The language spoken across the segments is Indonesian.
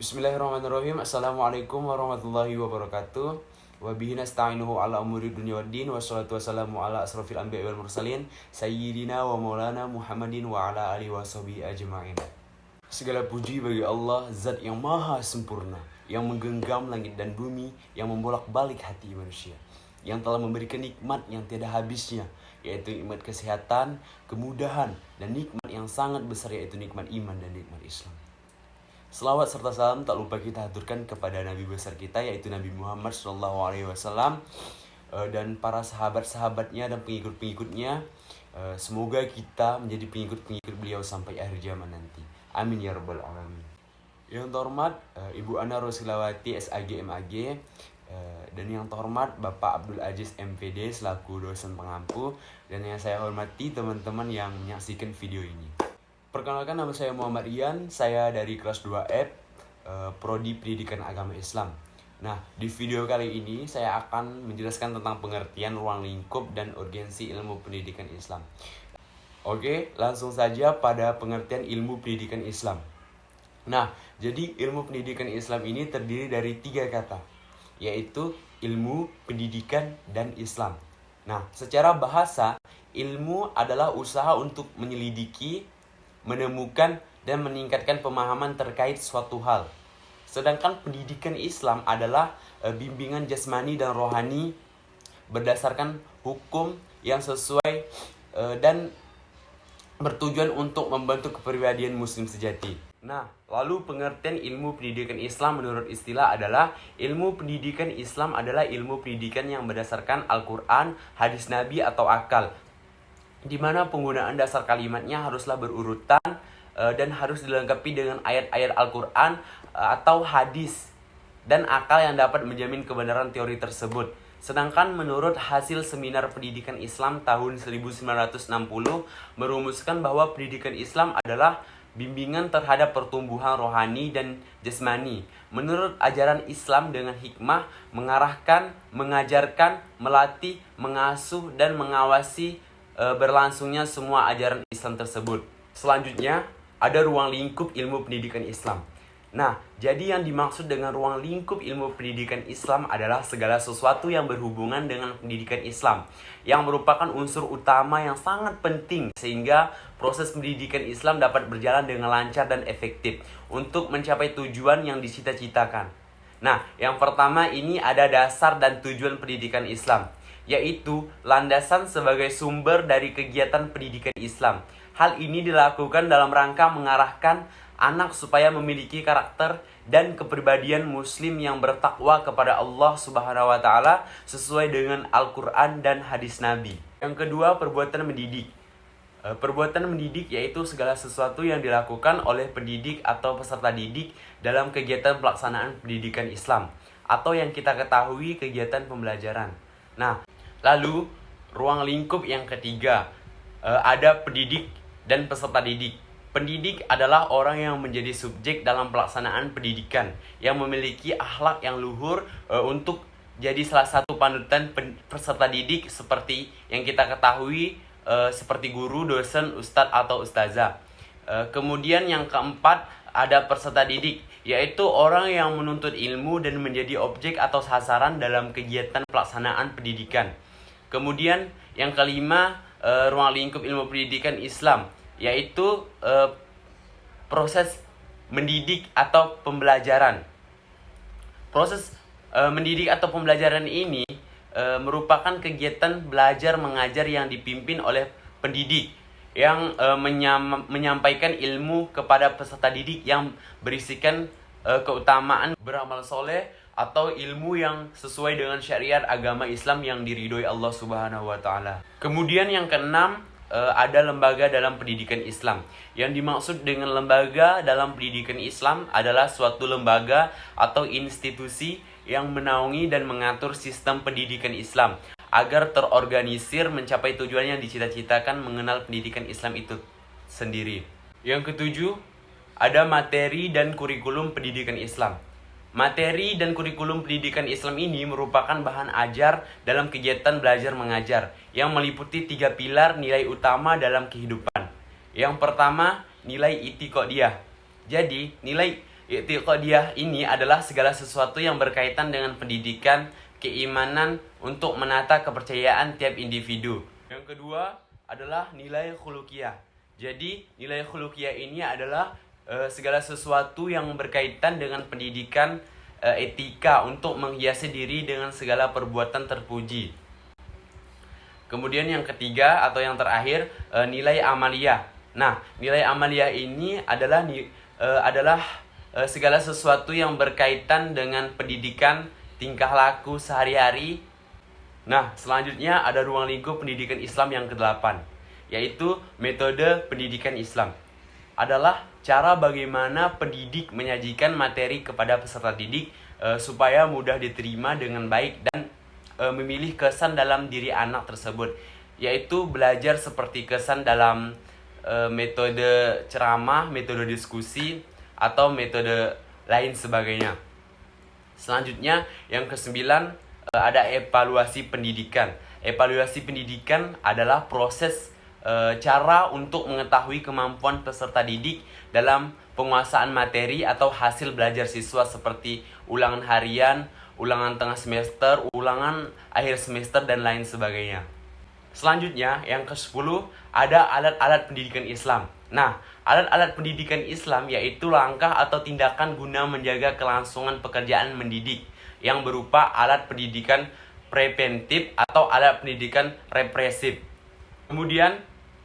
Bismillahirrahmanirrahim. Assalamualaikum warahmatullahi wabarakatuh. Wa bihi nasta'inuhu ala umuri dunya waddin. Wassalatu wassalamu ala asrafil anbiya'i wal mursalin sayyidina wa maulana Muhammadin wa ala alihi washabihi ajma'in. Segala puji bagi Allah, Zat yang maha sempurna, yang menggenggam langit dan bumi, yang membolak-balik hati manusia, yang telah memberikan nikmat yang tiada habisnya, yaitu nikmat kesehatan, kemudahan, dan nikmat yang sangat besar, yaitu nikmat iman dan nikmat Islam. Selawat serta salam tak lupa kita haturkan kepada Nabi besar kita, yaitu Nabi Muhammad SAW, dan para sahabat-sahabatnya dan pengikut-pengikutnya. Semoga kita menjadi pengikut-pengikut beliau sampai akhir zaman nanti. Amin ya rabbal alamin. Yang terhormat Ibu Ana Rosilawati SAG MAG, dan yang terhormat Bapak Abdul Aziz MPD selaku dosen pengampu, dan yang saya hormati teman-teman yang menyaksikan video ini. Perkenalkan, nama saya Muhammad Rian, saya dari kelas 2F, Prodi Pendidikan Agama Islam. Nah, di video kali ini saya akan menjelaskan tentang pengertian ruang lingkup dan urgensi ilmu pendidikan Islam. Oke, langsung saja pada pengertian ilmu pendidikan Islam. Nah, jadi ilmu pendidikan Islam ini terdiri dari 3 kata, yaitu ilmu, pendidikan, dan Islam. Nah, secara bahasa, ilmu adalah usaha untuk menyelidiki, menemukan, dan meningkatkan pemahaman terkait suatu hal. Sedangkan pendidikan Islam adalah bimbingan jasmani dan rohani berdasarkan hukum yang sesuai dan bertujuan untuk membentuk kepribadian muslim sejati. Nah, lalu pengertian ilmu pendidikan Islam menurut istilah adalah ilmu pendidikan Islam adalah ilmu pendidikan yang berdasarkan Al-Quran, hadis Nabi atau akal, di mana penggunaan dasar kalimatnya haruslah berurutan dan harus dilengkapi dengan ayat-ayat Al-Quran atau hadis dan akal yang dapat menjamin kebenaran teori tersebut. Sedangkan menurut hasil Seminar Pendidikan Islam tahun 1960 merumuskan bahwa pendidikan Islam adalah bimbingan terhadap pertumbuhan rohani dan jasmani menurut ajaran Islam dengan hikmah mengarahkan, mengajarkan, melatih, mengasuh, dan mengawasi berlangsungnya semua ajaran Islam tersebut. Selanjutnya, ada ruang lingkup ilmu pendidikan Islam. Nah, jadi yang dimaksud dengan ruang lingkup ilmu pendidikan Islam adalah segala sesuatu yang berhubungan dengan pendidikan Islam, yang merupakan unsur utama yang sangat penting sehingga proses pendidikan Islam dapat berjalan dengan lancar dan efektif untuk mencapai tujuan yang dicita-citakan. Nah, yang pertama ini ada dasar dan tujuan pendidikan Islam, yaitu landasan sebagai sumber dari kegiatan pendidikan Islam. Hal ini dilakukan dalam rangka mengarahkan anak supaya memiliki karakter dan kepribadian muslim yang bertakwa kepada Allah Subhanahu wa taala sesuai dengan Al-Qur'an dan hadis Nabi. Yang kedua, perbuatan mendidik. Perbuatan mendidik yaitu segala sesuatu yang dilakukan oleh pendidik atau peserta didik dalam kegiatan pelaksanaan pendidikan Islam atau yang kita ketahui kegiatan pembelajaran. Nah, lalu ruang lingkup yang ketiga, ada pendidik dan peserta didik. Pendidik adalah orang yang menjadi subjek dalam pelaksanaan pendidikan, yang memiliki akhlak yang luhur untuk jadi salah satu panutan peserta didik seperti yang kita ketahui seperti guru, dosen, ustadz atau ustazah. Kemudian yang keempat ada peserta didik, yaitu orang yang menuntut ilmu dan menjadi objek atau sasaran dalam kegiatan pelaksanaan pendidikan. Kemudian yang kelima, ruang lingkup ilmu pendidikan Islam, yaitu proses mendidik atau pembelajaran. Proses mendidik atau pembelajaran ini merupakan kegiatan belajar mengajar yang dipimpin oleh pendidik yang menyampaikan ilmu kepada peserta didik yang berisikan keutamaan beramal soleh atau ilmu yang sesuai dengan syariat agama Islam yang diridhoi Allah Subhanahu wa taala. Kemudian yang keenam, ada lembaga dalam pendidikan Islam. Yang dimaksud dengan lembaga dalam pendidikan Islam adalah suatu lembaga atau institusi yang menaungi dan mengatur sistem pendidikan Islam agar terorganisir mencapai tujuan yang dicita-citakan mengenal pendidikan Islam itu sendiri. Yang ketujuh, ada materi dan kurikulum pendidikan Islam. Materi dan kurikulum pendidikan Islam ini merupakan bahan ajar dalam kegiatan belajar mengajar yang meliputi 3 pilar nilai utama dalam kehidupan. Yang pertama, nilai i'tiqadiyah. Jadi, nilai I'tiqadiyah ini adalah segala sesuatu yang berkaitan dengan pendidikan, keimanan untuk menata kepercayaan tiap individu. Yang kedua adalah nilai khuluqiyah. Jadi nilai khuluqiyah ini adalah segala sesuatu yang berkaitan dengan pendidikan, etika untuk menghiasi diri dengan segala perbuatan terpuji. Kemudian yang ketiga atau yang terakhir, nilai amaliyah. Nah, nilai amaliyah ini adalah segala sesuatu yang berkaitan dengan pendidikan, tingkah laku sehari-hari. Nah, selanjutnya ada ruang lingkup pendidikan Islam yang ke-8, yaitu metode pendidikan Islam. Adalah cara bagaimana pendidik menyajikan materi kepada peserta didik supaya mudah diterima dengan baik dan memilih kesan dalam diri anak tersebut, yaitu belajar seperti kesan dalam metode ceramah, metode diskusi, atau metode lain sebagainya. Selanjutnya yang ke-9 ada evaluasi pendidikan. Evaluasi pendidikan adalah proses cara untuk mengetahui kemampuan peserta didik dalam penguasaan materi atau hasil belajar siswa seperti ulangan harian, ulangan tengah semester, ulangan akhir semester, dan lain sebagainya. Selanjutnya yang ke-10 ada alat-alat pendidikan Islam. Nah, alat-alat pendidikan Islam yaitu langkah atau tindakan guna menjaga kelangsungan pekerjaan mendidik yang berupa alat pendidikan preventif atau alat pendidikan represif. Kemudian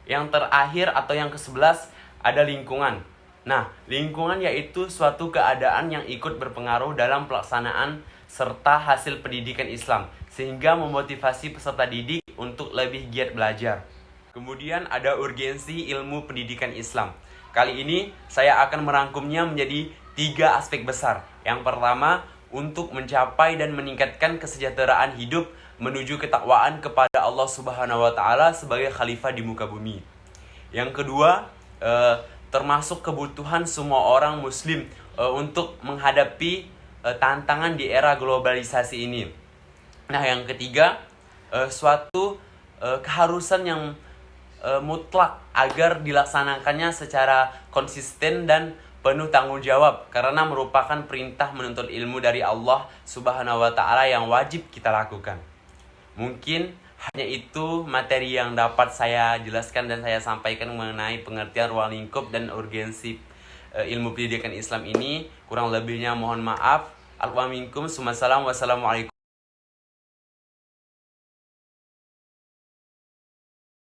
yang terakhir atau yang ke-11 ada lingkungan. Nah, lingkungan yaitu suatu keadaan yang ikut berpengaruh dalam pelaksanaan serta hasil pendidikan Islam sehingga memotivasi peserta didik untuk lebih giat belajar. Kemudian ada urgensi ilmu pendidikan Islam. Kali ini saya akan merangkumnya menjadi 3 aspek besar. Yang pertama, untuk mencapai dan meningkatkan kesejahteraan hidup menuju ketakwaan kepada Allah Subhanahu wa taala sebagai khalifah di muka bumi. Yang kedua, termasuk kebutuhan semua orang muslim untuk menghadapi tantangan di era globalisasi ini. Nah, yang ketiga, suatu keharusan yang mutlak agar dilaksanakannya secara konsisten dan penuh tanggung jawab karena merupakan perintah menuntut ilmu dari Allah Subhanahu wa taala yang wajib kita lakukan. Mungkin hanya itu materi yang dapat saya jelaskan dan saya sampaikan mengenai pengertian ruang lingkup dan urgensi ilmu pendidikan Islam ini. Kurang lebihnya mohon maaf. Wassalamualaikum.